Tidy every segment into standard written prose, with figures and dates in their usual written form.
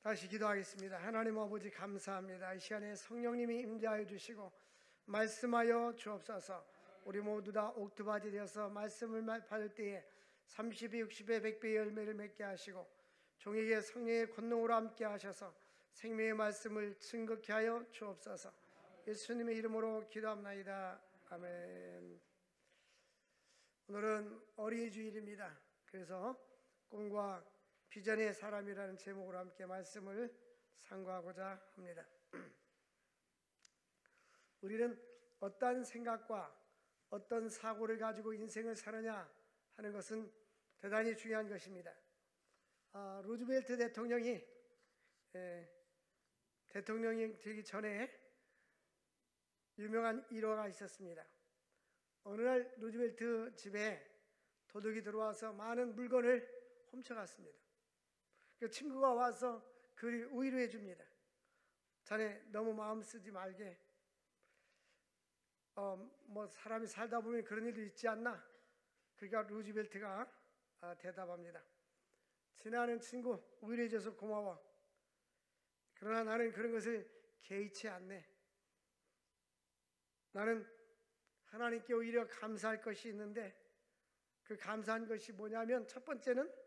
다시 기도하겠습니다. 하나님 아버지 감사합니다. 이 시간에 성령님이 임재하여 주시고 말씀하여 주옵소서. 우리 모두 다 옥토바지 되어서 말씀을 받을 때에 30배, 60배, 100배의 열매를 맺게 하시고 종에게 성령의 권능으로 함께 하셔서 생명의 말씀을 증거케 하여 주옵소서. 예수님의 이름으로 기도합나이다. 아멘. 오늘은 어린이 주일입니다. 그래서 꿈과 비전의 사람이라는 제목으로 함께 말씀을 상고하고자 합니다. 우리는 어떤 생각과 어떤 사고를 가지고 인생을 사느냐 하는 것은 대단히 중요한 것입니다. 루즈벨트 대통령이 대통령이 되기 전에 유명한 일화가 있었습니다. 어느 날 루즈벨트 집에 도둑이 들어와서 많은 물건을 훔쳐갔습니다. 그 친구가 와서 그를 위로해 줍니다. 자네 너무 마음 쓰지 말게. 사람이 살다 보면 그런 일도 있지 않나? 그러니까 루즈벨트가 대답합니다. 친애하는 친구, 위로해 줘서 고마워. 그러나 나는 그런 것을 개의치 않네. 나는 하나님께 오히려 감사할 것이 있는데 그 감사한 것이 뭐냐면 첫 번째는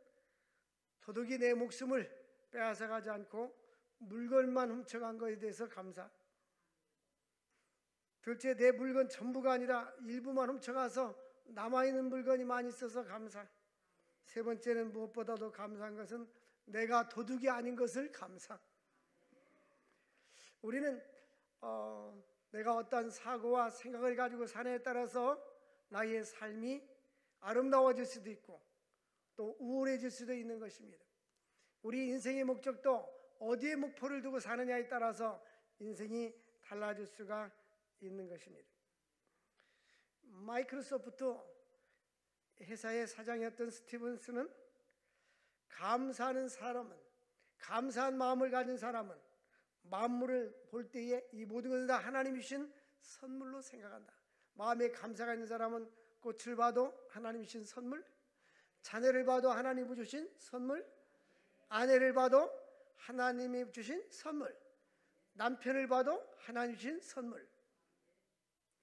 도둑이 내 목숨을 빼앗아가지 않고 물건만 훔쳐간 것에 대해서 감사. 둘째, 내 물건 전부가 아니라 일부만 훔쳐가서 남아있는 물건이 많이 있어서 감사. 세 번째는 무엇보다도 감사한 것은 내가 도둑이 아닌 것을 감사. 우리는 내가 어떤 사고와 생각을 가지고 사느냐에 따라서 나의 삶이 아름다워질 수도 있고 또 우울해질 수도 있는 것입니다. 우리 인생의 목적도 어디에 목표를 두고 사느냐에 따라서 인생이 달라질 수가 있는 것입니다. 마이크로소프트 회사의 사장이었던 스티븐스는 감사하는 사람은, 감사한 마음을 가진 사람은 만물을 볼 때에 이 모든 것을 다 하나님이 주신 선물로 생각한다. 마음에 감사가 있는 사람은 꽃을 봐도 하나님이 주신 선물, 자녀를 봐도 하나님이 주신 선물, 아내를 봐도 하나님이 주신 선물, 남편을 봐도 하나님이 주신 선물.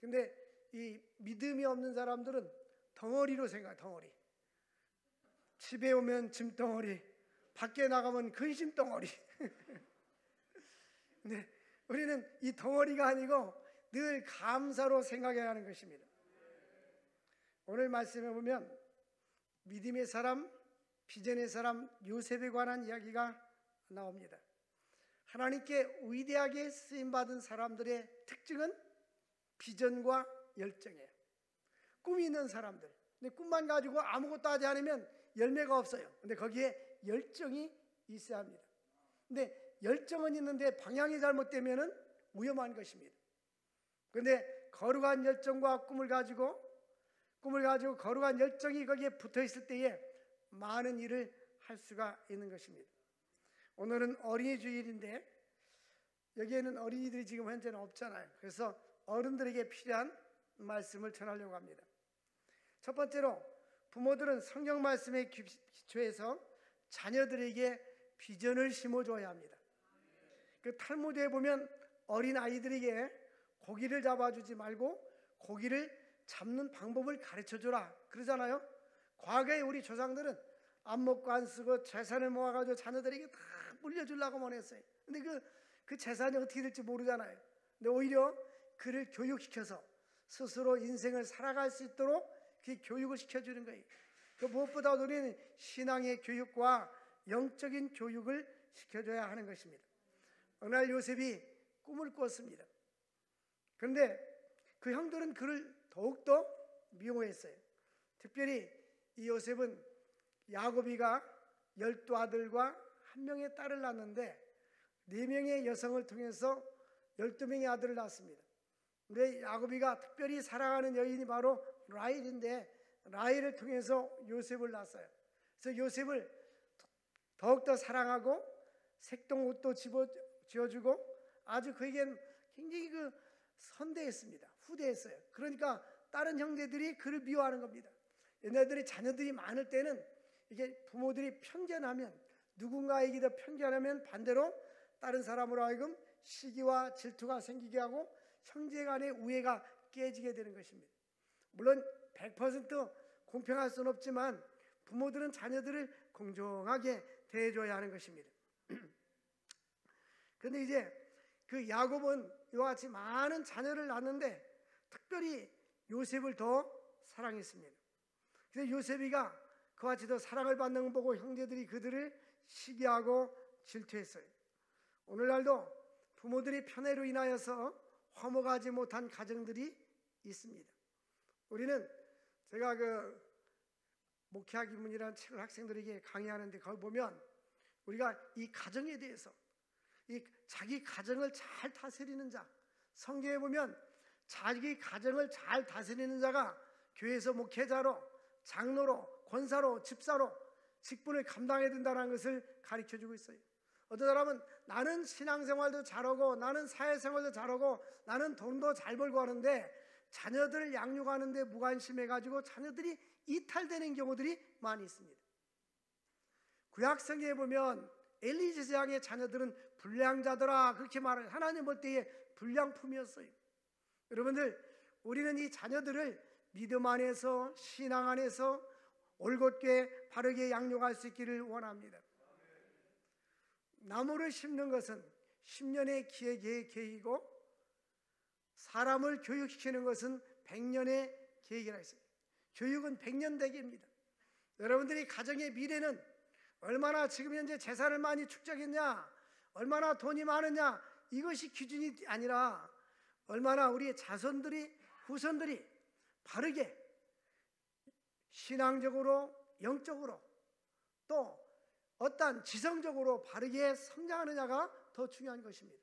근데 이 믿음이 없는 사람들은 덩어리로 생각해. 덩어리. 집에 오면 짐덩어리, 밖에 나가면 근심 덩어리. 근데 우리는 이 덩어리가 아니고 늘 감사로 생각해야 하는 것입니다. 오늘 말씀에 보면 믿음의 사람, 비전의 사람 요셉에 관한 이야기가 나옵니다. 하나님께 위대하게 쓰임받은 사람들의 특징은 비전과 열정이에요. 꿈이 있는 사람들. 근데 꿈만 가지고 아무것도 하지 않으면 열매가 없어요. 근데 거기에 열정이 있어야 합니다. 근데 열정은 있는데 방향이 잘못되면 위험한 것입니다. 그런데 거룩한 열정과 꿈을 가지고 거룩한 열정이 거기에 붙어 있을 때에 많은 일을 할 수가 있는 것입니다. 오늘은 어린이 주일인데 여기에는 어린이들이 지금 현재는 없잖아요. 그래서 어른들에게 필요한 말씀을 전하려고 합니다. 첫 번째로 부모들은 성경 말씀에 기초해서 자녀들에게 비전을 심어줘야 합니다. 그 탈무드에 보면 어린 아이들에게 고기를 잡아주지 말고 고기를 잡는 방법을 가르쳐주라 그러잖아요. 과거에 우리 조상들은 안 먹고 안 쓰고 재산을 모아가지고 자녀들에게 다 물려주려고만 했어요. 근데 그 재산이 어떻게 될지 모르잖아요. 근데 오히려 그를 교육시켜서 스스로 인생을 살아갈 수 있도록 그 교육을 시켜주는 거예요. 그 무엇보다 우리는 신앙의 교육과 영적인 교육을 시켜줘야 하는 것입니다. 어느 날 요셉이 꿈을 꿨습니다. 그런데 그 형들은 그를 더욱더 미워했어요. 특별히 이 요셉은 야곱이가 12아들과 1명의 딸을 낳았는데 4명의 여성을 통해서 12명의 아들을 낳았습니다. 근데 야곱이가 특별히 사랑하는 여인이 바로 라헬인데 라헬을 통해서 요셉을 낳았어요. 그래서 요셉을 더욱더 사랑하고 색동옷도 지어주고 아주 그에겐 굉장히 선대했습니다. 후대했어요. 그러니까 다른 형제들이 그를 미워하는 겁니다. 얘네들이 자녀들이 많을 때는 이게 부모들이 편견하면 누군가에게 더 편견하면 반대로 다른 사람으로 하여금 시기와 질투가 생기게 하고 형제 간의 우애가 깨지게 되는 것입니다. 물론 100% 공평할 수는 없지만 부모들은 자녀들을 공정하게 대해줘야 하는 것입니다. 그런데 이제 그 야곱은 이와 같이 많은 자녀를 낳았는데 특별히 요셉을 더 사랑했습니다. 그래서 요셉이가 그와 같이 더 사랑을 받는 걸 보고 형제들이 그들을 시기하고 질투했어요. 오늘날도 부모들의 편애로 인하여서 화목하지 못한 가정들이 있습니다. 우리는 제가 그 목회학 입문이라는 책을 학생들에게 강의하는데 거기 보면 우리가 이 가정에 대해서 이 자기 가정을 잘 다스리는 자, 성경에 보면 자기 가정을 잘 다스리는 자가 교회에서 목회자로, 장로로, 권사로, 집사로 직분을 감당해야 된다는 것을 가르쳐주고 있어요. 어떤 사람은 나는 신앙생활도 잘하고 나는 사회생활도 잘하고 나는 돈도 잘 벌고 하는데 자녀들을 양육하는데 무관심해가지고 자녀들이 이탈되는 경우들이 많이 있습니다. 구약성경에 보면 엘리 제사장의 자녀들은 불량자더라 그렇게 말해요. 하나님 볼 때에 불량품이었어요. 여러분들, 우리는 이 자녀들을 믿음 안에서 신앙 안에서 올곧게 바르게 양육할 수 있기를 원합니다. 나무를 심는 것은 10년의 계획이고 사람을 교육시키는 것은 100년의 계획이라 했어요. 교육은 100년 대계입니다. 여러분들이 가정의 미래는 얼마나 지금 현재 재산을 많이 축적했냐, 얼마나 돈이 많으냐, 이것이 기준이 아니라 얼마나 우리의 자손들이, 후손들이 바르게 신앙적으로, 영적으로 또 어떠한 지성적으로 바르게 성장하느냐가 더 중요한 것입니다.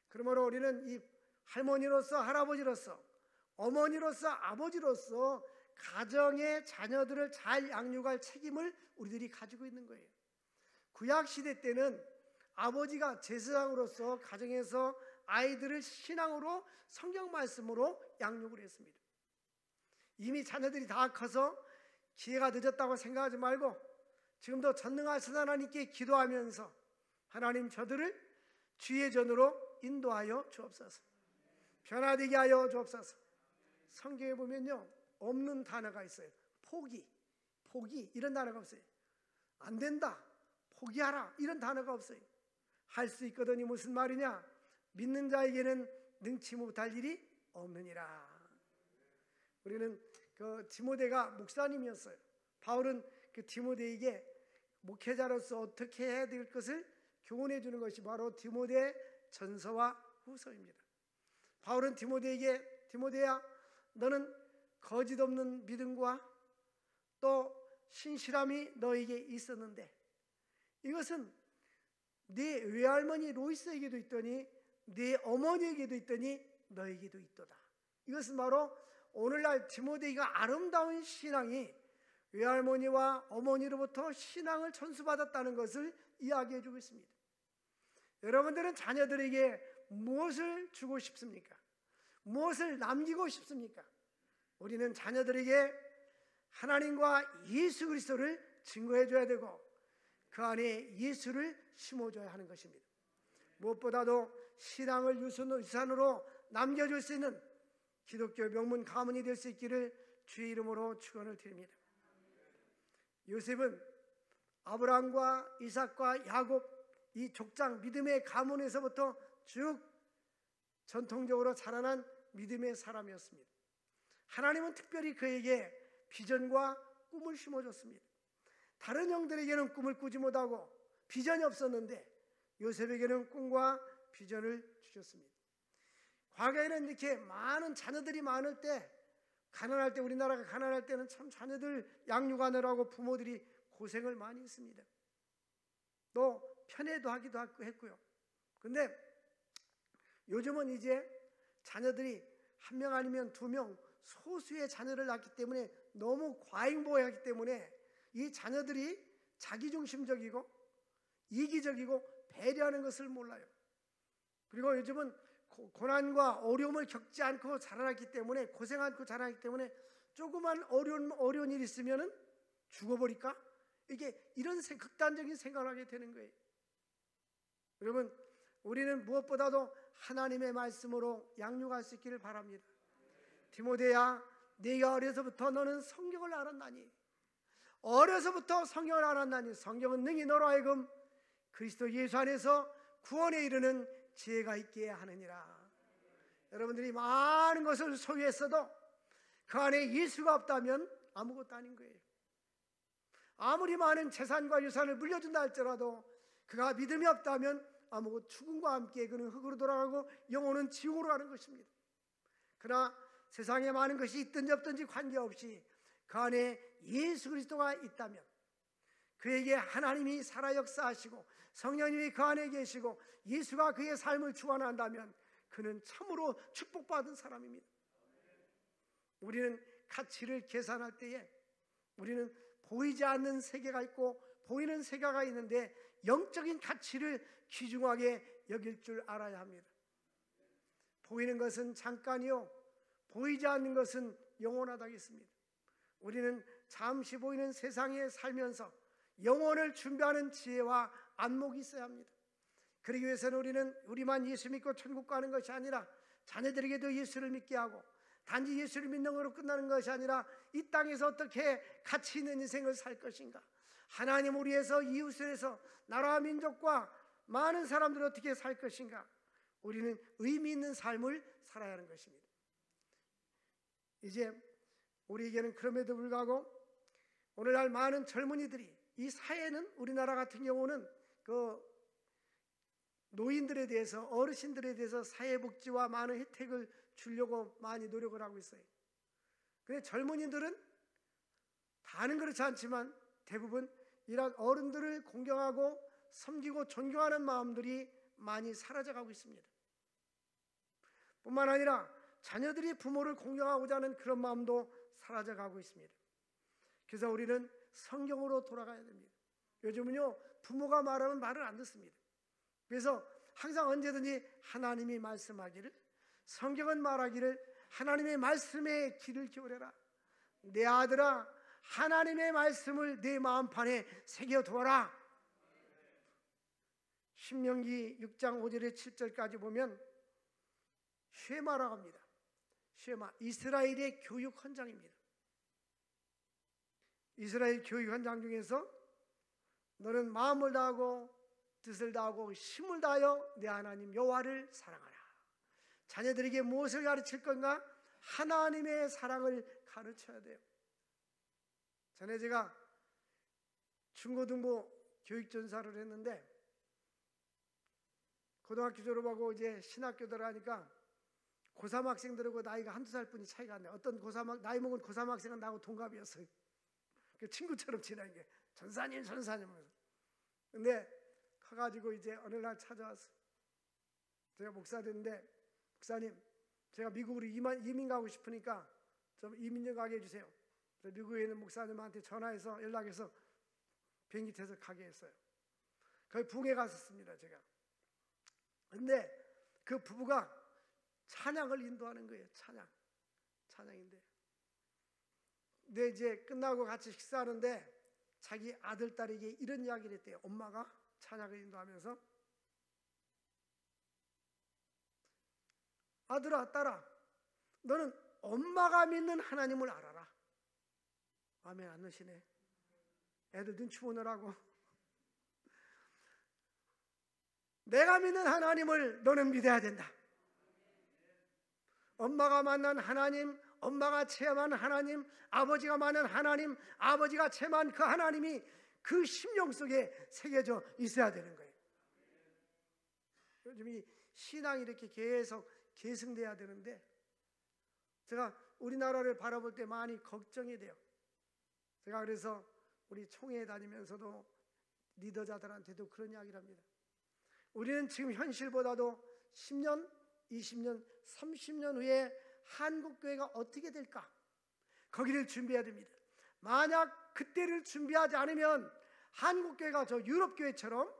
그러므로 우리는 이 할머니로서, 할아버지로서, 어머니로서, 아버지로서 가정의 자녀들을 잘 양육할 책임을 우리들이 가지고 있는 거예요. 구약시대 때는 아버지가 제사장으로서 가정에서 아이들을 신앙으로 성경 말씀으로 양육을 했습니다. 이미 자녀들이 다 커서 기회가 늦었다고 생각하지 말고 지금도 전능하신 하나님께 기도하면서 하나님 저들을 주의 전으로 인도하여 주옵소서. 변화되게 하여 주옵소서. 성경에 보면요, 없는 단어가 있어요. 포기 이런 단어가 없어요. 안 된다, 포기하라 이런 단어가 없어요. 할 수 있거든이 무슨 말이냐? 믿는 자에게는 능치 못할 일이 없느니라. 우리는 그 디모데가 목사님이었어요. 바울은 그 디모데에게 목회자로서 어떻게 해야 될 것을 교훈해 주는 것이 바로 디모데 전서와 후서입니다. 바울은 디모데에게 디모데야, 너는 거짓 없는 믿음과 또 신실함이 너에게 있었는데 이것은 네 외할머니 로이스에게도 있더니 네 어머니에게도 있더니 너에게도 있도다. 이것은 바로 오늘날 디모데가 아름다운 신앙이 외할머니와 어머니로부터 신앙을 전수받았다는 것을 이야기해 주고 있습니다. 여러분들은 자녀들에게 무엇을 주고 싶습니까? 무엇을 남기고 싶습니까? 우리는 자녀들에게 하나님과 예수 그리스도를 증거해 줘야 되고 그 안에 예수를 심어줘야 하는 것입니다. 무엇보다도 신앙을 유산으로 남겨줄 수 있는 기독교 명문 가문이 될 수 있기를 주의 이름으로 축원을 드립니다. 요셉은 아브라함과 이삭과 야곱 이 족장 믿음의 가문에서부터 쭉 전통적으로 자라난 믿음의 사람이었습니다. 하나님은 특별히 그에게 비전과 꿈을 심어줬습니다. 다른 형들에게는 꿈을 꾸지 못하고 비전이 없었는데 요셉에게는 꿈과 비전을 주셨습니다. 과거에는 이렇게 많은 자녀들이 많을 때, 가난할 때, 우리나라가 가난할 때는 참 자녀들 양육하느라고 부모들이 고생을 많이 했습니다. 또 편애도 하기도 했고요. 근데 요즘은 이제 자녀들이 한 명 아니면 두 명 소수의 자녀를 낳기 때문에 너무 과잉보호하기 때문에 이 자녀들이 자기중심적이고 이기적이고 배려하는 것을 몰라요. 그리고 요즘은 고난과 어려움을 겪지 않고 자라났기 때문에, 고생 않고 자라났기 때문에 조그만 어려운 일 있으면 죽어버릴까? 이게 이런 극단적인 생각을 하게 되는 거예요. 여러분, 우리는 무엇보다도 하나님의 말씀으로 양육할 수 있기를 바랍니다. 디모데야, 네가 어려서부터 너는 성경을 알았나니, 어려서부터 성경을 알았나니 성경은 능히 너로 하여금 그리스도 예수 안에서 구원에 이르는 지혜가 있게 하느니라. 여러분들이 많은 것을 소유했어도 그 안에 예수가 없다면 아무것도 아닌 거예요. 아무리 많은 재산과 유산을 물려준다 할지라도 그가 믿음이 없다면 아무것도 죽음과 함께 그는 흙으로 돌아가고 영혼은 지옥으로 가는 것입니다. 그러나 세상에 많은 것이 있든지 없든지 관계없이 그 안에 예수 그리스도가 있다면, 그에게 하나님이 살아 역사하시고 성령님이 그 안에 계시고 예수가 그의 삶을 주관한다면 그는 참으로 축복받은 사람입니다. 우리는 가치를 계산할 때에 우리는 보이지 않는 세계가 있고 보이는 세계가 있는데 영적인 가치를 귀중하게 여길 줄 알아야 합니다. 보이는 것은 잠깐이요, 보이지 않는 것은 영원하다겠습니다. 우리는 잠시 보이는 세상에 살면서 영혼을 준비하는 지혜와 안목이 있어야 합니다. 그러기 위해서는 우리는 우리만 예수 믿고 천국 가는 것이 아니라 자녀들에게도 예수를 믿게 하고, 단지 예수를 믿는 것으로 끝나는 것이 아니라 이 땅에서 어떻게 가치 있는 인생을 살 것인가, 하나님을 위해서, 이웃을 위해서, 나라와 민족과 많은 사람들을 어떻게 살 것인가, 우리는 의미 있는 삶을 살아야 하는 것입니다. 이제 우리에게는 그럼에도 불구하고 오늘날 많은 젊은이들이, 이 사회는 우리나라 같은 경우는 그 노인들에 대해서, 어르신들에 대해서 사회복지와 많은 혜택을 주려고 많이 노력을 하고 있어요. 그런데 젊은이들은 다는 그렇지 않지만 대부분 이런 어른들을 공경하고 섬기고 존경하는 마음들이 많이 사라져가고 있습니다. 뿐만 아니라 자녀들이 부모를 공경하고자 하는 그런 마음도 사라져가고 있습니다. 그래서 우리는 성경으로 돌아가야 됩니다. 요즘은요, 부모가 말하면 말을 안 듣습니다. 그래서 항상 언제든지 하나님이 말씀하기를, 성경은 말하기를, 하나님의 말씀에 귀를 기울여라. 내 아들아, 하나님의 말씀을 내 마음판에 새겨두어라. 신명기 6장 5절에 7절까지 보면 쉐마라고 합니다. 쉐마, 이스라엘의 교육 헌장입니다. 이스라엘 교육 헌장 중에서 너는 마음을 다하고 뜻을 다하고 힘을 다하여 내 하나님 여호와를 사랑하라. 자녀들에게 무엇을 가르칠 건가? 하나님의 사랑을 가르쳐야 돼요. 전에 제가 중고등부 교육전사를 했는데, 고등학교 졸업하고 이제 신학교 들어가니까 고3 학생들하고 나이가 한두 살 뿐이 차이가 안 나요. 어떤 나이 먹은 고3 학생은 나하고 동갑이었어요. 친구처럼 지내는 게 전사님 하면서. 근데 커가지고 이제 어느 날 찾아왔어. 제가 목사 됐는데, 목사님, 제가 미국으로 이민 가고 싶으니까 좀 이민령 가게 해주세요. 그래서 미국에 있는 목사님한테 전화해서 연락해서 비행기 타서 가게 했어요. 거기 붕에 갔었습니다, 제가. 근데 그 부부가 찬양을 인도하는 거예요. 찬양인데. 근데 이제 끝나고 같이 식사하는데 자기 아들, 딸에게 이런 이야기를 했대요. 엄마가 찬양을 인도하면서, 아들아, 딸아, 너는 엄마가 믿는 하나님을 알아라. 아멘 안 넣으시네. 애들 눈치 보느라고. 내가 믿는 하나님을 너는 믿어야 된다. 엄마가 만난 하나님, 엄마가 체험한 하나님, 아버지가 만난 하나님, 아버지가 체험한 그 하나님이 그 심령 속에 새겨져 있어야 되는 거예요. 요즘 이 신앙이 이렇게 계속 계승돼야 되는데, 제가 우리나라를 바라볼 때 많이 걱정이 돼요. 제가 그래서 우리 총회에 다니면서도 리더자들한테도 그런 이야기를 합니다. 우리는 지금 현실보다도 10년, 20년, 30년 후에 한국교회가 어떻게 될까? 거기를 준비해야 됩니다. 만약 그때를 준비하지 않으면 한국교회가 저 유럽교회처럼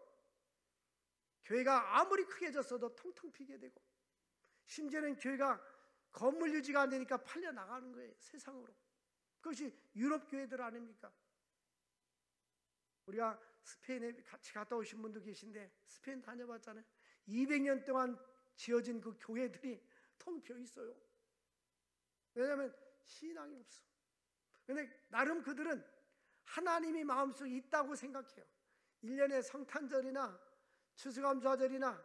교회가 아무리 크게 졌어도 텅텅 비게 되고, 심지어는 교회가 건물 유지가 안 되니까 팔려 나가는 거예요, 세상으로. 그것이 유럽교회들 아닙니까? 우리가 스페인에 같이 갔다 오신 분도 계신데 스페인 다녀봤잖아요. 200년 동안 지어진 그 교회들이 텅 비어 있어요. 왜냐하면 신앙이 없어. 근데 나름 그들은 하나님이 마음속에 있다고 생각해요. 1년에 성탄절이나 추수감사절이나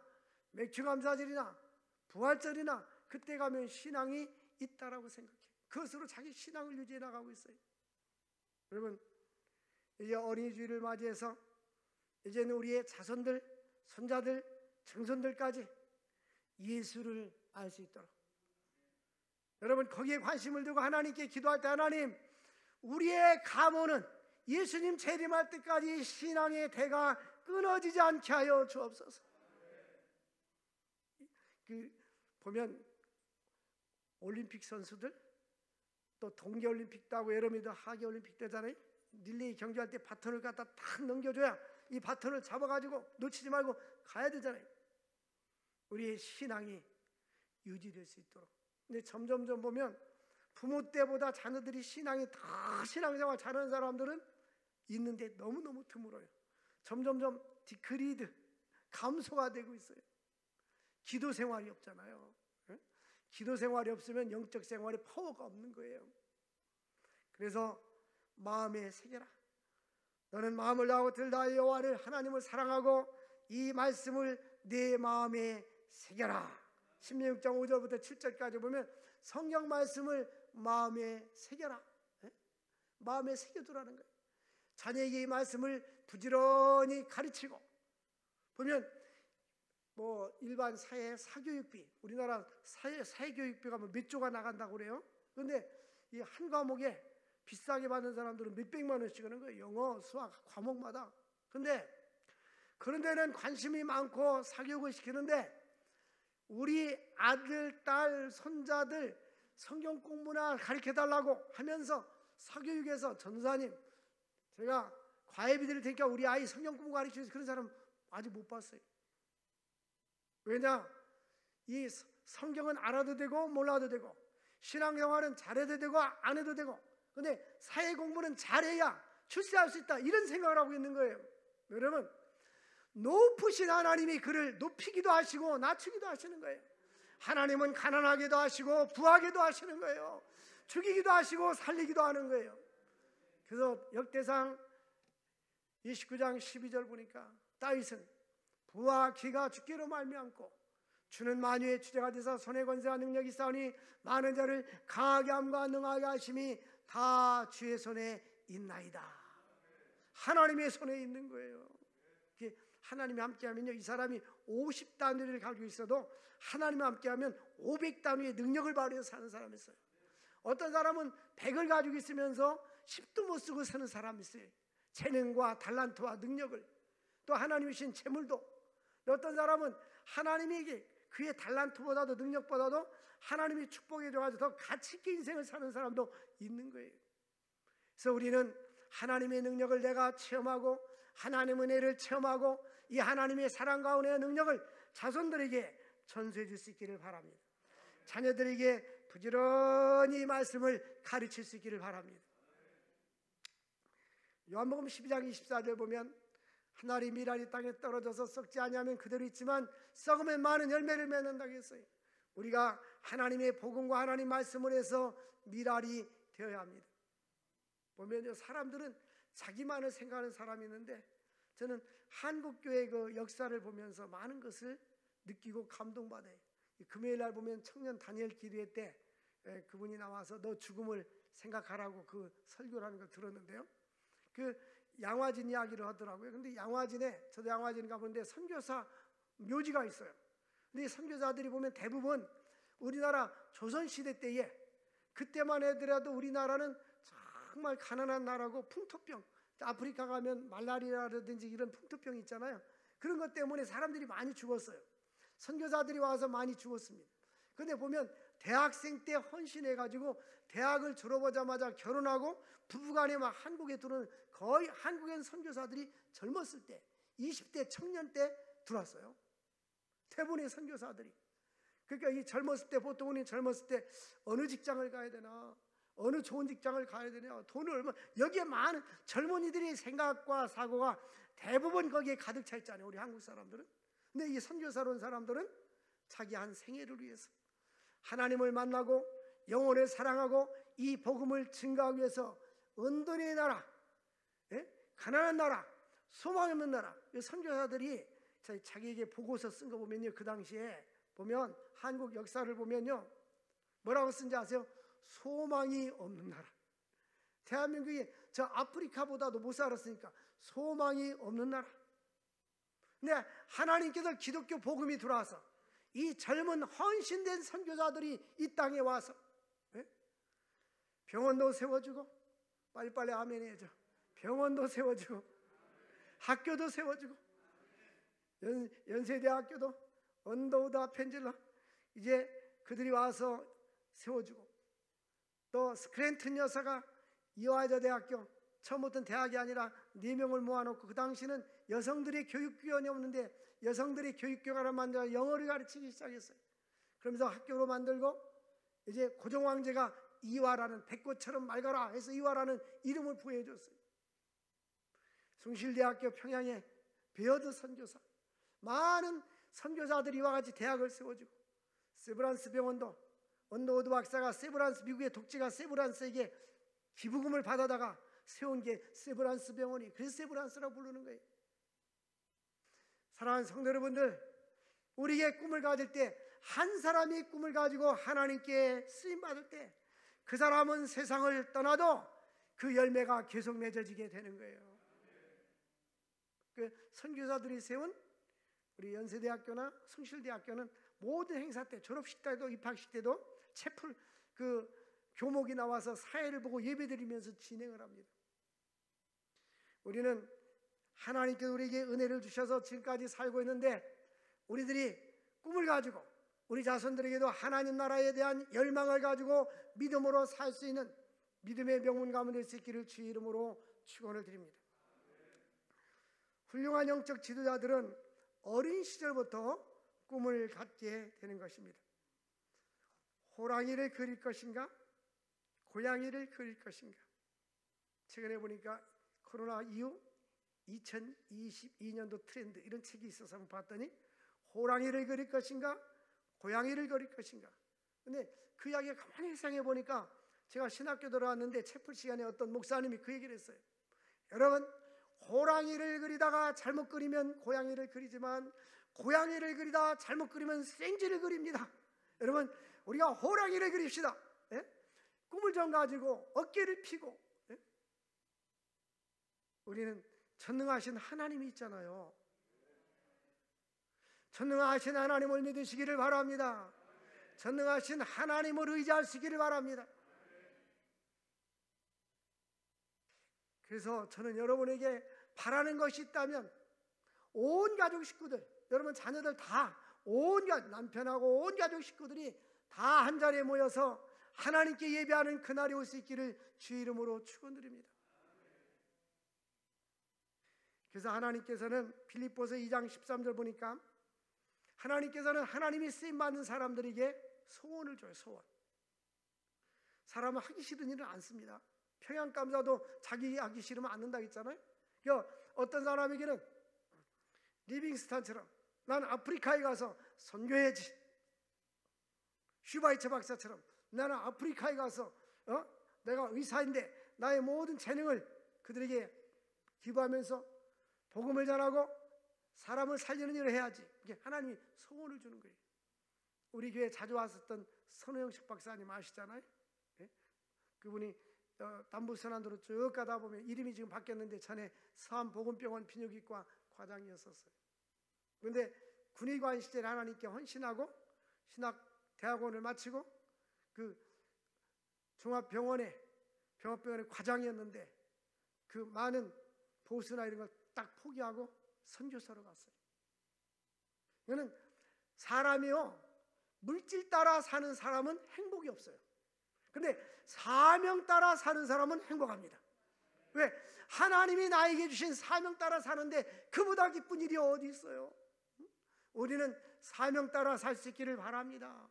맥주감사절이나 부활절이나 그때 가면 신앙이 있다라고 생각해요. 그것으로 자기 신앙을 유지해 나가고 있어요. 여러분, 이제 어린이 주일을 맞이해서 이제는 우리의 자손들, 손자들, 증손들까지 예수를 알 수 있도록, 여러분 거기에 관심을 두고 하나님께 기도할 때, 하나님, 우리의 가문은 예수님 재림할 때까지 신앙의 대가 끊어지지 않게 하여 주옵소서. 보면 올림픽 선수들, 또 동계올림픽도 하고 여름에도 하계올림픽 때잖아요. 릴레이 경기할 때 바톤을 갖다 탁 넘겨줘야 이 바톤을 잡아가지고 놓치지 말고 가야 되잖아요. 우리의 신앙이 유지될 수 있도록. 근데 점점점 보면 부모 때보다 자녀들이 신앙이 더 신앙생활 잘하는 사람들은 있는데 너무너무 드물어요. 점점점 디크리드, 감소가 되고 있어요. 기도 생활이 없잖아요. 기도 생활이 없으면 영적 생활에 파워가 없는 거예요. 그래서 마음에 새겨라. 너는 마음을 다하고 들다하여 여호와를 하나님을 사랑하고 이 말씀을 내 마음에 새겨라. 신명기 6장 5절부터 7절까지 보면 성경 말씀을 마음에 새겨라. 마음에 새겨두라는 거예요. 자녀에게 이 말씀을 부지런히 가르치고, 보면 뭐 일반 사교육비, 우리나라 사회교육비가 몇 조가 나간다고 그래요. 그런데 이 한 과목에 비싸게 받는 사람들은 몇백만 원씩 하는 거예요. 영어, 수학 과목마다. 근데 그런 데는 관심이 많고 사교육을 시키는데 우리 아들, 딸, 손자들 성경 공부나 가르쳐달라고 하면서 사교육에서 전도사님, 제가 과외비 드릴 테니까 우리 아이 성경 공부 가르쳐주세요, 그런 사람 아직 못 봤어요. 왜냐? 이 성경은 알아도 되고 몰라도 되고, 신앙생활은 잘해도 되고 안 해도 되고, 근데 사회 공부는 잘해야 출세할 수 있다, 이런 생각을 하고 있는 거예요. 여러분, 높으신 하나님이 그를 높이기도 하시고 낮추기도 하시는 거예요. 하나님은 가난하게도 하시고 부하게도 하시는 거예요. 죽이기도 하시고 살리기도 하는 거예요. 그래서 역대상 29장 12절 보니까 다윗은 부와 기가 죽기로 말미암고 주는 만유의 주제가 되사 손에 권세와 능력이 있사오니 많은 자를 강하게 함과 능하게 하심이 다 주의 손에 있나이다. 하나님의 손에 있는 거예요. 하나님이 함께하면요, 이 사람이 50단위를 가지고 있어도 하나님이 함께하면 500단위의 능력을 발휘해서 사는 사람이 있어요. 어떤 사람은 100을 가지고 있으면서 10도 못 쓰고 사는 사람이 있어요. 재능과 달란트와 능력을, 또 하나님이 주신 재물도. 어떤 사람은 하나님에게 그의 달란트보다도 능력보다도 하나님이 축복해 줘가지고 더 가치 있게 인생을 사는 사람도 있는 거예요. 그래서 우리는 하나님의 능력을 내가 체험하고 하나님의 은혜를 체험하고 이 하나님의 사랑과 은혜의 능력을 자손들에게 전수해 줄 수 있기를 바랍니다. 자녀들에게 부지런히 말씀을 가르칠 수 있기를 바랍니다. 요한복음 12장 24절 보면 한 알이 미랄이 땅에 떨어져서 썩지 아니하면 그대로 있지만 썩으면 많은 열매를 맺는다고 했어요. 우리가 하나님의 복음과 하나님 말씀을 해서 미랄이 되어야 합니다. 보면 사람들은 자기만을 생각하는 사람이 있는데, 저는 한국교회 그 역사를 보면서 많은 것을 느끼고 감동받아요. 금요일 날 보면 청년 다니엘 기도회 때 그분이 나와서 너 죽음을 생각하라고 그 설교를 하는 걸 들었는데요. 그 양화진 이야기를 하더라고요. 근데 양화진에, 저도 양화진 가보는데 선교사 묘지가 있어요. 근데 이 선교사들이 보면 대부분 우리나라 조선시대 때에, 그때만 해더라도 우리나라는 정말 가난한 나라고 풍토병, 아프리카 가면 말라리아라든지 이런 풍토병이 있잖아요. 그런 것 때문에 사람들이 많이 죽었어요. 선교사들이 와서 많이 죽었습니다. 그런데 보면 대학생 때 헌신해가지고 대학을 졸업하자마자 결혼하고 부부간에 막 한국에 들어오는, 거의 한국엔 선교사들이 젊었을 때 20대 청년 때 들어왔어요. 대부분의 선교사들이. 그러니까 이 젊었을 때, 보통 우리 젊었을 때 어느 직장을 가야 되나, 어느 좋은 직장을 가야 되냐, 돈을 얼마, 여기에 많은 젊은이들의 생각과 사고가 대부분 거기에 가득 차 있잖아요, 우리 한국 사람들은. 근데 이 선교사로 온 사람들은 자기 한 생애를 위해서 하나님을 만나고 영혼을 사랑하고 이 복음을 증가하기 위해서 은둔의 나라, 가난한 나라, 소망 없는 나라, 이 선교사들이 자기에게 보고서 쓴 거 보면요, 그 당시에 보면 한국 역사를 보면요, 뭐라고 쓴지 아세요? 소망이 없는 나라. 대한민국이 저 아프리카보다도 못 살았으니까 소망이 없는 나라. 근데 하나님께서 기독교 복음이 들어와서 이 젊은 헌신된 선교사들이 이 땅에 와서 병원도 세워주고, 빨리빨리 아멘 해야죠. 병원도 세워주고, 학교도 세워주고, 연세대학교도, 언더우드 펜질러, 이제 그들이 와서 세워주고, 또 스크랜튼 여사가 이화여자 대학교, 처음부터는 대학이 아니라 4명을 모아놓고, 그 당시는 여성들의 교육기관이 없는데 여성들의 교육기관을 만들어 영어를 가르치기 시작했어요. 그러면서 학교로 만들고, 이제 고종황제가 이화라는, 백꽃처럼 맑아라 해서 이화라는 이름을 부여해줬어요. 숭실대학교 평양에 베어드 선교사, 많은 선교사들이 이와 같이 대학을 세워주고, 세브란스 병원도 언더우드 박사가 미국의 독재가 세브란스에게 기부금을 받아다가 세운 게 세브란스 병원이, 그래서 세브란스라고 부르는 거예요. 사랑하는 성도 여러분들, 우리에게 꿈을 가질 때, 한 사람이 꿈을 가지고 하나님께 쓰임받을 때 그 사람은 세상을 떠나도 그 열매가 계속 맺어지게 되는 거예요. 그 선교사들이 세운 우리 연세대학교나 숭실대학교는 모든 행사 때, 졸업식 때도 입학식 때도 채플 그 교목이 나와서 사회를 보고 예배드리면서 진행을 합니다. 우리는 하나님께서 우리에게 은혜를 주셔서 지금까지 살고 있는데, 우리들이 꿈을 가지고 우리 자손들에게도 하나님 나라에 대한 열망을 가지고 믿음으로 살 수 있는 믿음의 명문 가문 될 수 있기를 주의 이름으로 축원을 드립니다. 훌륭한 영적 지도자들은 어린 시절부터 꿈을 갖게 되는 것입니다. 호랑이를 그릴 것인가, 고양이를 그릴 것인가. 최근에 보니까 코로나 이후 2022년도 트렌드 이런 책이 있어서 한번 봤더니, 호랑이를 그릴 것인가, 고양이를 그릴 것인가. 근데 그 이야기를 가만히 생각해 보니까, 제가 신학교 들어왔는데 채플 시간에 어떤 목사님이 그 얘기를 했어요. 여러분, 호랑이를 그리다가 잘못 그리면 고양이를 그리지만, 고양이를 그리다 잘못 그리면 생쥐를 그립니다. 여러분, 우리가 호랑이를 그립시다. 꿈을 좀 가지고 어깨를 펴고, 우리는 전능하신 하나님이 있잖아요. 전능하신 하나님을 믿으시기를 바랍니다. 전능하신 하나님을 의지하시기를 바랍니다. 그래서 저는 여러분에게 바라는 것이 있다면, 온 가족 식구들, 여러분 자녀들 다, 온 가족, 남편하고 온 가족 식구들이 다 한 자리에 모여서 하나님께 예배하는 그날이 올 수 있기를 주의 이름으로 축원드립니다. 그래서 하나님께서는 빌립보서 2장 13절 보니까, 하나님께서는 하나님이 쓰임받는 사람들에게 소원을 줘요. 소원. 사람은 하기 싫은 일은 안 씁니다. 평양감사도 자기 하기 싫으면 안 는다고 했잖아요. 그러니까 어떤 사람에게는 리빙스턴처럼 난 아프리카에 가서 선교해야지, 슈바이처 박사처럼 나는 아프리카에 가서 내가 의사인데 나의 모든 재능을 그들에게 기부하면서 복음을 전하고 사람을 살리는 일을 해야지. 이게 하나님이 소원을 주는 거예요. 우리 교회에 자주 왔었던 선우영식 박사님 아시잖아요. 그분이 담부선안도로 쭉 가다 보면 이름이 지금 바뀌었는데, 전에 서암복음병원 비뇨기과 과장이었었어요. 그런데 군의관 시절에 하나님께 헌신하고 신학대학원을 마치고 그 종합병원의 과장이었는데, 그 많은 보수나 이런 걸 딱 포기하고 선교사로 갔어요. 이거는 사람이요, 물질 따라 사는 사람은 행복이 없어요. 근데 사명 따라 사는 사람은 행복합니다. 왜? 하나님이 나에게 주신 사명 따라 사는데 그보다 기쁜 일이 어디 있어요? 우리는 사명 따라 살 수 있기를 바랍니다.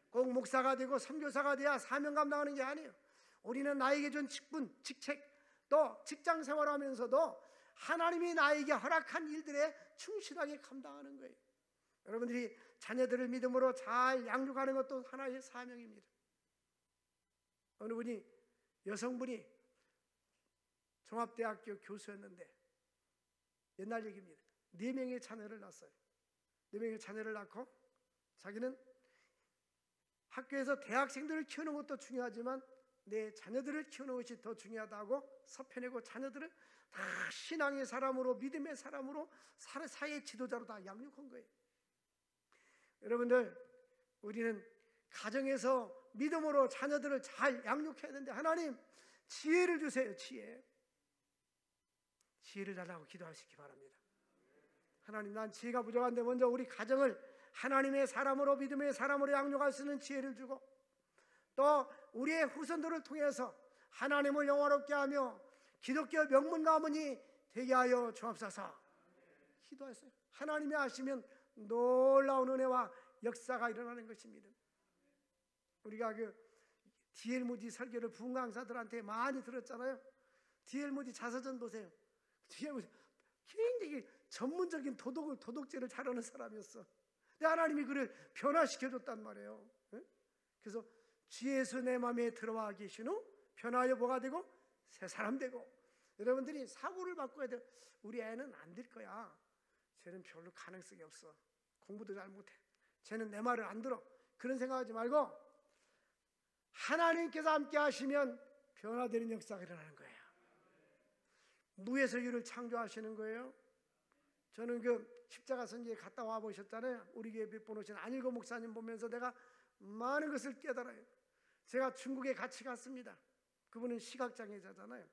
꼭 목사가 되고 선교사가 돼야 사명 감당하는 게 아니에요. 우리는 나에게 준 직분, 직책, 또 직장 생활하면서도 하나님이 나에게 허락한 일들에 충실하게 감당하는 거예요. 여러분들이 자녀들을 믿음으로 잘 양육하는 것도 하나의 사명입니다. 어느 분이, 여성분이 종합대학교 교수였는데 옛날 얘기입니다. 4명의 자녀를 낳았어요. 4명의 자녀를 낳고 자기는 학교에서 대학생들을 키우는 것도 중요하지만 내 자녀들을 키우는 것이 더 중요하다고 서편내고 자녀들을 다 신앙의 사람으로, 믿음의 사람으로, 사회의 지도자로 다 양육한 거예요. 여러분들, 우리는 가정에서 믿음으로 자녀들을 잘 양육해야 되는데 하나님 지혜를 주세요. 지혜를 달라고 기도하시기 바랍니다. 하나님, 난 지혜가 부족한데 먼저 우리 가정을 하나님의 사람으로, 믿음의 사람으로 양육할 수 있는 지혜를 주고, 또 우리의 후손들을 통해서 하나님을 영화롭게 하며 기독교 명문 가문이 되게 하여 주옵소서. 기도했어요. 하나님이 하시면 놀라운 은혜와 역사가 일어나는 것입니다. 우리가 D.L. 무디 설교를 부흥 강사들한테 많이 들었잖아요. D.L. 무디 자서전 보세요. D.L. 무디 굉장히 전문적인 도덕제를 잘하는 사람이었어. 근데 하나님이 그를 변화시켜줬단 말이에요. 그래서 주 예수 내 마음에 들어와 계신 후 변화하여 뭐가 되고 새 사람 되고. 여러분들이 사고를 바꿔야 돼요. 우리 애는 안 될 거야. 쟤는 별로 가능성이 없어. 공부도 잘 못해. 쟤는 내 말을 안 들어. 그런 생각하지 말고 하나님께서 함께 하시면 변화되는 역사가 일어나는 거예요. 무에서 유를 창조하시는 거예요. 저는 십자가 선교에 갔다 와 보셨잖아요. 우리 교회 몇 번 오신 안일고 목사님 보면서 내가 많은 것을 깨달아요. 제가 중국에 같이 갔습니다. 그분은 시각장애자잖아요.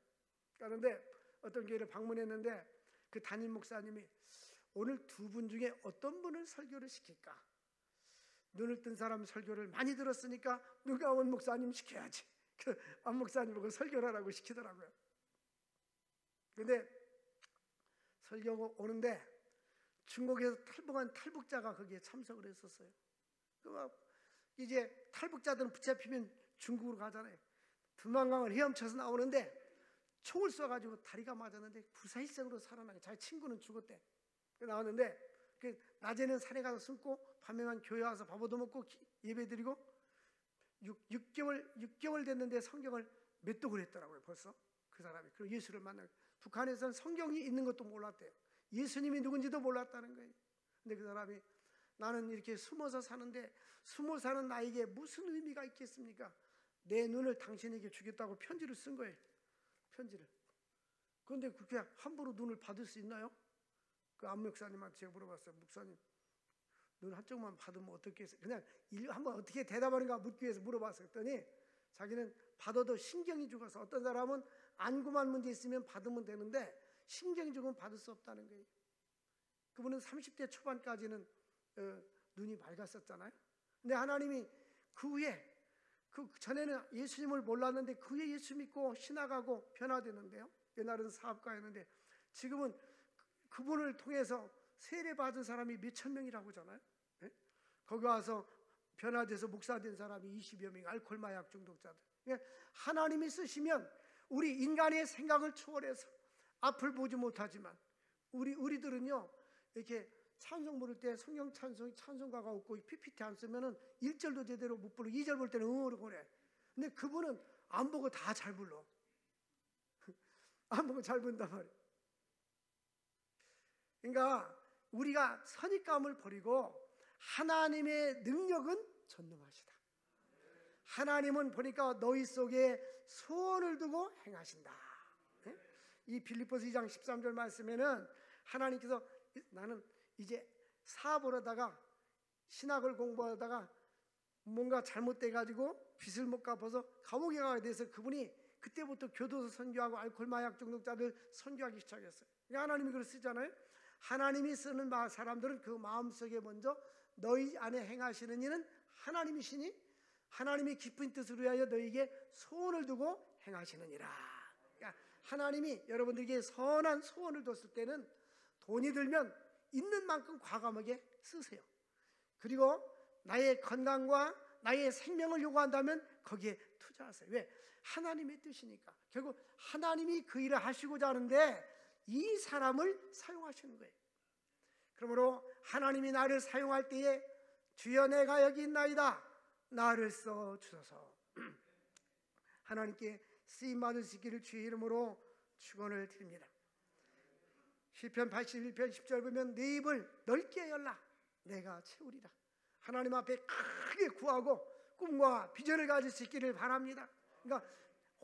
그런데 어떤 교회를 방문했는데 그 담임 목사님이 오늘 2분 중에 어떤 분을 설교를 시킬까? 눈을 뜬 사람 설교를 많이 들었으니까 누가 온 목사님 시켜야지. 그 안 목사님 보고 설교를 하라고 시키더라고요. 근데 설교 오는데 중국에서 탈북한 탈북자가 거기에 참석을 했었어요. 이제 탈북자들은 붙잡히면 중국으로 가잖아요. 두만강을 헤엄쳐서 나오는데 총을 쏴가지고 다리가 맞았는데 부사일생으로 살아나게. 자기 친구는 죽었대. 나왔는데 낮에는 산에 가서 숨고 밤에만 교회 와서 밥 얻어먹고 예배드리고 6개월 됐는데 성경을 메뚜기를 했더라고요. 벌써 그 사람이. 그리고 예수를 만나고. 북한에서는 성경이 있는 것도 몰랐대요. 예수님이 누군지도 몰랐다는 거예요. 근데 그 사람이 나는 이렇게 숨어서 사는데 숨어 사는 나에게 무슨 의미가 있겠습니까? 내 눈을 당신에게 주겠다고 편지를 쓴 거예요. 편지를. 그런데 그렇게 함부로 눈을 받을 수 있나요? 그 안 목사님한테 제가 물어봤어요. 목사님, 눈 한쪽만 받으면 어떻게 해서 그냥 한번 어떻게 대답하는가 묻기 위해서 물어봤어요. 그랬더니 자기는 받아도 신경이 죽어서 어떤 사람은 안구만 문제 있으면 받으면 되는데 신경이 죽으면 받을 수 없다는 거예요. 그분은 30대 초반까지는 눈이 맑았었잖아요. 근데 하나님이 그 후에 그 전에는 예수님을 몰랐는데 그 후에 예수 믿고 신학하고 변화되는데요. 옛날은 사업가였는데 지금은 그분을 통해서 세례 받은 사람이 몇천 명이라고 하잖아요. 네? 거기 와서 변화돼서 목사 된 사람이 20여 명, 알코올 마약 중독자들. 그러니까 하나님이 쓰시면 우리 인간의 생각을 초월해서 앞을 보지 못하지만 우리들은요 이렇게 찬송 부를 때 성경 찬송가가 없고 PPT 안 쓰면은 1절도 제대로 못 부르고 2절 볼 때는 응어로 그래. 근데 그분은 안 보고 다 잘 불러. 안 보고 잘 부른단 말이에요. 그러니까 우리가 선입감을 버리고 하나님의 능력은 전능하시다. 하나님은 보니까 너희 속에 소원을 두고 행하신다. 이 빌립보서 2장 13절 말씀에는 하나님께서 나는 이제 사업을 하다가 신학을 공부하다가 뭔가 잘못돼가지고 빚을 못 갚아서 감옥에 가게 돼서 그분이 그때부터 교도소 선교하고 알코올 마약 중독자들 선교하기 시작했어요. 그러니까 하나님이 그걸 쓰잖아요. 하나님이 쓰는 사람들은 그 마음속에 먼저 너희 안에 행하시는 이는 하나님이시니 하나님이 깊은 뜻을 위하여 너희에게 소원을 두고 행하시느니라. 그러니까 하나님이 여러분들에게 선한 소원을 뒀을 때는 돈이 들면 있는 만큼 과감하게 쓰세요. 그리고 나의 건강과 나의 생명을 요구한다면 거기에 투자하세요. 왜? 하나님의 뜻이니까 결국 하나님이 그 일을 하시고자 하는데 이 사람을 사용하시는 거예요. 그러므로 하나님이 나를 사용할 때에 주여 내가 여기 있나이다, 나를 써 주소서. 하나님께 쓰임 받을 수 있기를 주의 이름으로 축원을 드립니다. 시편 81편 10절 보면 내 입을 넓게 열라, 내가 채우리라. 하나님 앞에 크게 구하고 꿈과 비전을 가질 수 있기를 바랍니다. 그러니까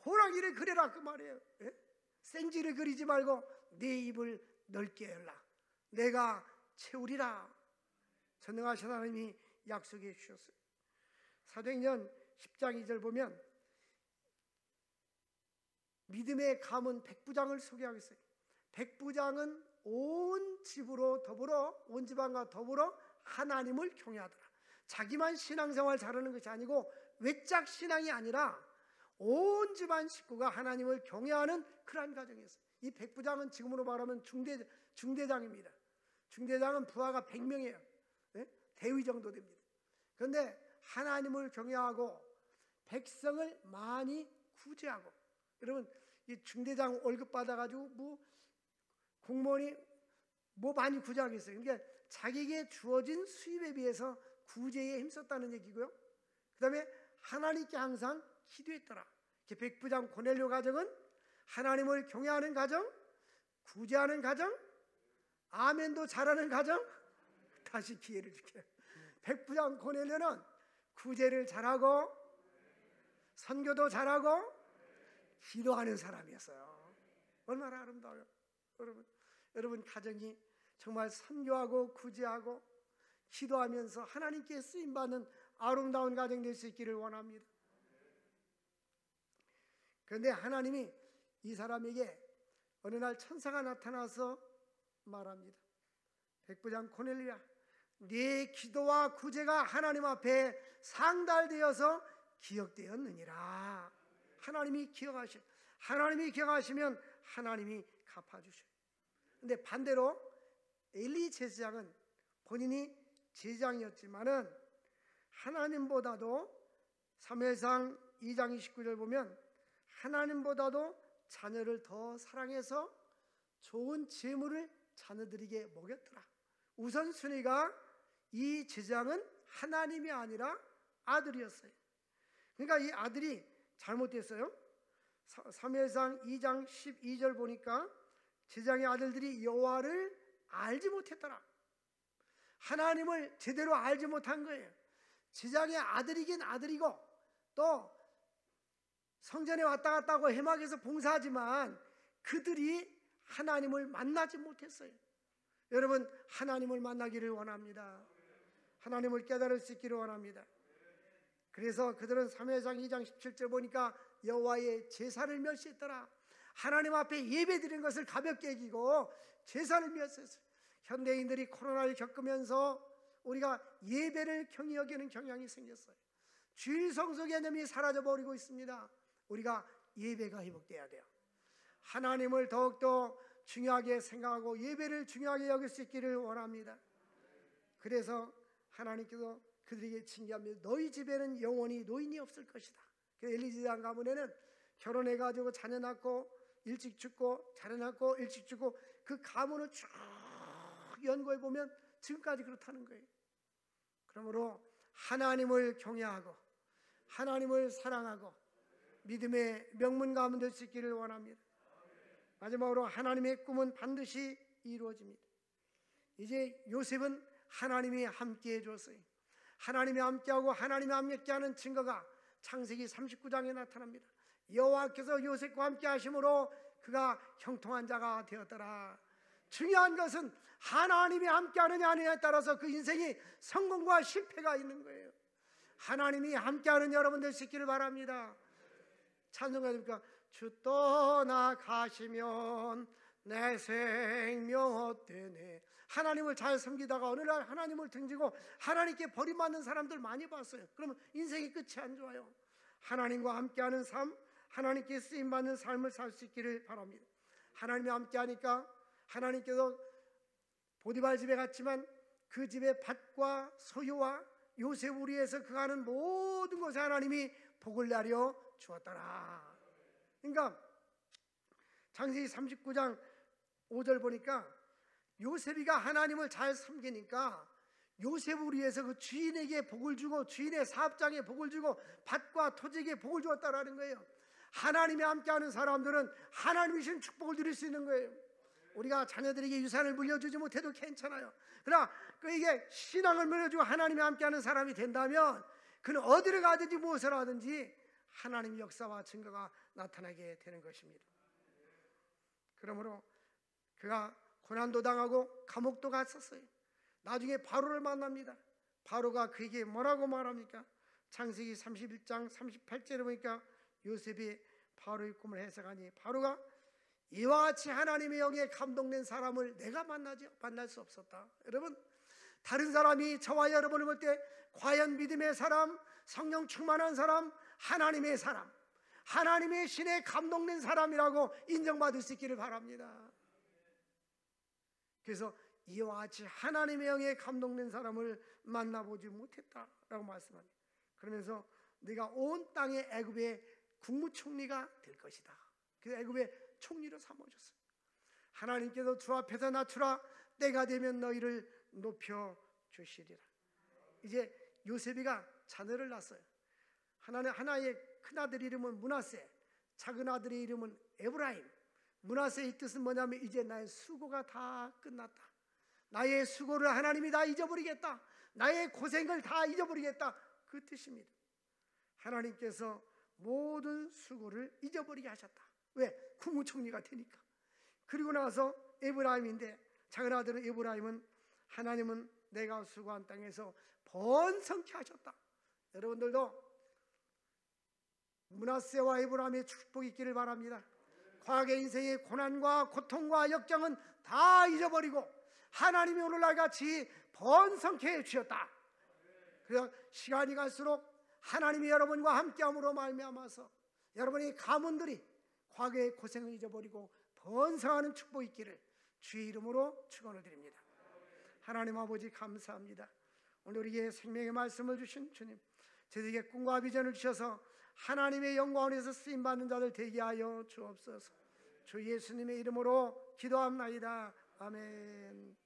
호랑이를 그려라 그 말이에요. 예? 생쥐를 그리지 말고 내 입을 넓게 열라, 내가 채우리라. 전능하신 하나님이 약속해 주셨어요. 사도행전 10장 2절 보면 믿음의 가문 백부장을 소개하겠어요. 백부장은 온 집으로 더불어, 온 집안과 더불어 하나님을 경외하더라. 자기만 신앙생활 잘하는 것이 아니고 외짝 신앙이 아니라 온 집안 식구가 하나님을 경외하는 그러한 가정이었어요. 이 백부장은 지금으로 말하면 중대장입니다. 중대장은 부하가 100명이에요. 네? 대위 정도 됩니다. 그런데 하나님을 경외하고 백성을 많이 구제하고, 여러분 이 중대장 월급 받아가지고 뭐 공무원이 뭐 많이 구제하겠어요. 그러니까 자기에게 주어진 수입에 비해서 구제에 힘썼다는 얘기고요. 그 다음에 하나님께 항상 기도했더라. 백부장 고넬료 가정은 하나님을 경외하는 가정, 구제하는 가정, 아멘도 잘하는 가정. 다시 기회를 줄게요. 백부장 고넬료는 구제를 잘하고 선교도 잘하고 기도하는 사람이었어요. 얼마나 아름다워요. 여러분 가정이 정말 선교하고 구제하고 기도하면서 하나님께 쓰임받는 아름다운 가정 될 수 있기를 원합니다. 그런데 하나님이 이 사람에게 어느 날 천사가 나타나서 말합니다. 백부장 고넬료야, 네 기도와 구제가 하나님 앞에 상달되어서 기억되었느니라. 하나님이 기억하시면 하나님이 갚아주셔요. 근데 반대로 엘리 제사장은 본인이 제사장이었지만은 하나님보다도 사무엘상 2장 29절 보면 하나님보다도 자녀를 더 사랑해서 좋은 재물을 자녀들에게 먹였더라. 우선순위가 이 제사장은 하나님이 아니라 아들이었어요. 그러니까 이 아들이 잘못됐어요. 사무엘상 2장 12절 보니까 제사장의 아들들이 여호와를 알지 못했더라. 하나님을 제대로 알지 못한 거예요. 제사장의 아들이긴 아들이고 또 성전에 왔다 갔다 하고 회막에서 봉사하지만 그들이 하나님을 만나지 못했어요. 여러분 하나님을 만나기를 원합니다. 하나님을 깨달을 수 있기를 원합니다. 그래서 그들은 사무엘상 2장 17절 보니까 여호와의 제사를 멸시했더라. 하나님 앞에 예배드리는 것을 가볍게 여기고 제사를 멸시했어요. 현대인들이 코로나를 겪으면서 우리가 예배를 경히 여기는 경향이 생겼어요. 주일 성소 개념이 사라져버리고 있습니다. 우리가 예배가 회복돼야 돼요. 하나님을 더욱더 중요하게 생각하고 예배를 중요하게 여길 수 있기를 원합니다. 그래서 하나님께서 그들에게 징계합니다. 너희 집에는 영원히 노인이 없을 것이다. 엘리 제사장 가문에는 결혼해가지고 자녀 낳고 일찍 죽고 자녀 낳고 일찍 죽고 그 가문을 쭉 연구해 보면 지금까지 그렇다는 거예요. 그러므로 하나님을 경외하고 하나님을 사랑하고 믿음의 명문 가문 될 수 있기를 원합니다. 마지막으로 하나님의 꿈은 반드시 이루어집니다. 이제 요셉은 하나님이 함께해 줬어요. 하나님이 함께하고 하나님이 함께하는 증거가 창세기 39장에 나타납니다. 여호와께서 요셉과 함께 하심으로 그가 형통한 자가 되었더라. 중요한 것은 하나님이 함께하느냐 아니냐에 따라서 그 인생이 성공과 실패가 있는 거예요. 하나님이 함께하는 여러분 될 수 있기를 바랍니다. 찬송가니까 주 떠나가시면 내 생명 헛되네. 하나님을 잘 섬기다가 어느 날 하나님을 등지고 하나님께 버림받는 사람들 많이 봤어요. 그러면 인생이 끝이 안 좋아요. 하나님과 함께하는 삶, 하나님께 쓰임받는 삶을 살 수 있기를 바랍니다. 하나님이 함께하니까 하나님께서 보디발 집에 갔지만 그 집의 밭과 소유와 요셉 우리에서 그가 하는 모든 것에 하나님이 복을 내려 주었더라. 그러니까 창세기 39장 5절 보니까 요셉이가 하나님을 잘 섬기니까 요셉을 위해서 그 주인에게 복을 주고 주인의 사업장에 복을 주고 밭과 토지에게 복을 주었다라는 거예요. 하나님이 함께하는 사람들은 하나님이 주신 축복을 누릴 수 있는 거예요. 우리가 자녀들에게 유산을 물려주지 못해도 괜찮아요. 그러나 이게 신앙을 물려주고 하나님이 함께하는 사람이 된다면 그는 어디를 가든지 무엇을 하든지 하나님의 역사와 증거가 나타나게 되는 것입니다. 그러므로 그가 고난도 당하고 감옥도 갔었어요. 나중에 바로를 만납니다. 바로가 그에게 뭐라고 말합니까? 창세기 31장 38절에 보니까 요셉이 바로의 꿈을 해석하니 바로가 이와 같이 하나님의 영에 감동된 사람을 내가 만날 수 없었다. 여러분, 다른 사람이 저와 여러분을 볼 때 과연 믿음의 사람, 성령 충만한 사람, 하나님의 사람, 하나님의 신에 감동된 사람이라고 인정받을 수 있기를 바랍니다. 그래서 이와 같이 하나님의 영에 감동된 사람을 만나보지 못했다라고 말씀합니다. 그러면서 네가 온 땅의 애굽의 국무총리가 될 것이다. 그래서 애굽의 총리로 삼아줬어요. 하나님께서 주 앞에서 낮추라. 때가 되면 너희를 높여 주시리라. 이제 요셉이가 자녀를 낳았어요. 하나의 큰아들 이름은 므낫세, 작은 아들의 이름은 에브라임. 므낫세의 뜻은 뭐냐면 이제 나의 수고가 다 끝났다. 나의 수고를 하나님이 다 잊어버리겠다. 나의 고생을 다 잊어버리겠다. 그 뜻입니다. 하나님께서 모든 수고를 잊어버리게 하셨다. 왜? 국무총리가 되니까. 그리고 나서 에브라임인데 작은 아들은 에브라임은 하나님은 내가 수고한 땅에서 번성케 하셨다. 여러분들도 므낫세와 에브라임의 축복이 있기를 바랍니다. 과거 인생의 고난과 고통과 역경은 다 잊어버리고 하나님이 오늘날 같이 번성케 해주셨다. 그래서 시간이 갈수록 하나님이 여러분과 함께함으로 말미암아서 여러분의 가문들이 과거의 고생을 잊어버리고 번성하는 축복이 있기를 주의 이름으로 축원을 드립니다. 하나님 아버지 감사합니다. 오늘 우리에게 생명의 말씀을 주신 주님, 저희에게 꿈과 비전을 주셔서 하나님의 영광에서 쓰임받는 자들 되게 하여 주옵소서. 주 예수님의 이름으로 기도합나이다. 아멘.